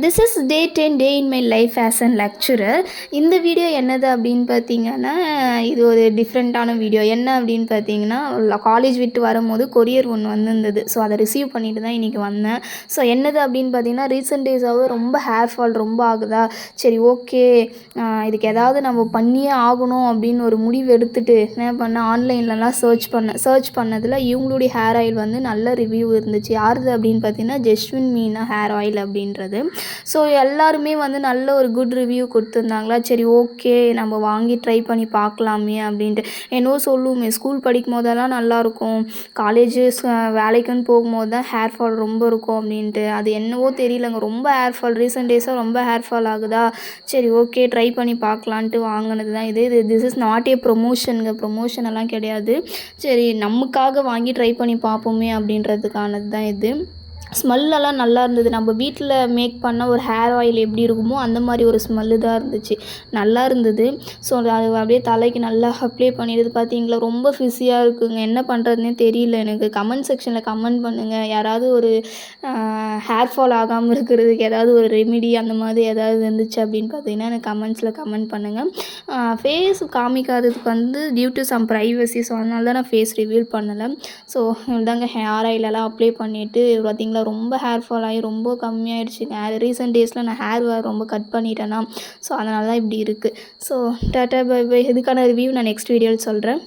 This is day 10 day in my life as an lecturer. இந்த video என்னது அப்படின்னு பார்த்தீங்கன்னா, இது ஒரு டிஃப்ரெண்ட்டான வீடியோ. என்ன அப்படின்னு பார்த்தீங்கன்னா, காலேஜ் விட்டு வரும்போது கொரியர் ஒன்று வந்திருந்தது. ஸோ அதை ரிசீவ் பண்ணிட்டு தான் இன்றைக்கி வந்தேன். ஸோ என்னது அப்படின்னு பார்த்தீங்கன்னா, ரீசெண்ட் டேஸாகவே ரொம்ப ஹேர் ஃபால் ரொம்ப ஆகுதா, சரி ஓகே இதுக்கு ஏதாவது நம்ம பண்ணியே ஆகணும் அப்படின்னு ஒரு முடிவு எடுத்துட்டு என்ன பண்ணேன், ஆன்லைன்லலாம் சர்ச் பண்ணதில் இவங்களுடைய ஹேர் ஆயில் வந்து நல்ல ரிவ்யூ இருந்துச்சு. யாருது அப்படின்னு பார்த்தீங்கன்னா, ஜெஸ்வின் மீனா ஹேர் ஆயில் அப்படின்றது. ஸோ எல்லாருமே வந்து நல்ல ஒரு குட் ரிவ்யூ கொடுத்துருந்தாங்களா, சரி ஓகே நம்ம வாங்கி ட்ரை பண்ணி பார்க்கலாமே அப்படின்ட்டு. என்னவோ சொல்லுவோமே, ஸ்கூல் படிக்கும் போதெல்லாம் நல்லாயிருக்கும், காலேஜு வேலைக்குன்னு போகும்போது தான் ஹேர் ஃபால் ரொம்ப இருக்கும் அப்படின்ட்டு. அது என்னவோ தெரியலங்க, ரொம்ப ஹேர் ஃபால் ரீசெண்ட் டேஸாக ரொம்ப ஹேர் ஃபால் ஆகுதா, சரி ஓகே ட்ரை பண்ணி பார்க்கலான்ட்டு வாங்கினது தான் இது. திஸ் இஸ் நாட் ஏ ப்ரொமோஷனுங்க, ப்ரொமோஷன் எல்லாம் கிடையாது. சரி நமக்காக வாங்கி ட்ரை பண்ணி பார்ப்போமே அப்படின்றதுக்கானது தான் இது. ஸ்மெல்லெல்லாம் நல்லா இருந்தது. நம்ம வீட்டில் மேக் பண்ண ஒரு ஹேர் ஆயில் எப்படி இருக்குமோ அந்த மாதிரி ஒரு ஸ்மெல்லு தான் இருந்துச்சு, நல்லா இருந்தது. ஸோ அது அப்படியே தலைக்கு நல்லா அப்ளை பண்ணிடுது. பார்த்தீங்களா, ரொம்ப ஃபிஸியாக இருக்குங்க, என்ன பண்ணுறதுனே தெரியல எனக்கு. கமெண்ட் செக்ஷனில் கமெண்ட் பண்ணுங்கள், யாராவது ஒரு ஹேர் ஃபால் ஆகாமல் இருக்கிறதுக்கு ஏதாவது ஒரு ரெமிடி அந்த மாதிரி ஏதாவது இருந்துச்சு அப்படின்னு பார்த்தீங்கன்னா எனக்கு கமெண்ட்ஸில் கமெண்ட் பண்ணுங்கள். ஃபேஸ் காமிக்காததுக்கு வந்து due to some privacy, so அதனால தான் நான் ஃபேஸ் ரிவீல் பண்ணலை. ஸோ இதாங்க ஹேர் ஆயிலெல்லாம் அப்ளை பண்ணிவிட்டு பார்த்திங்களா, ரொம்ப ஹேர் ஃபால் ஆகி ரொம்ப கம்மியாயிடுச்சுங்க. ரீசெண்ட் டேஸில் நான் ஹேர் ரொம்ப கட் பண்ணிட்டேன்னா, ஸோ அதனால தான் இப்படி இருக்குது. So tata bye bye. இதுக்கான ரிவ்யூ நான் நெக்ஸ்ட் வீடியோவில் சொல்கிறேன்.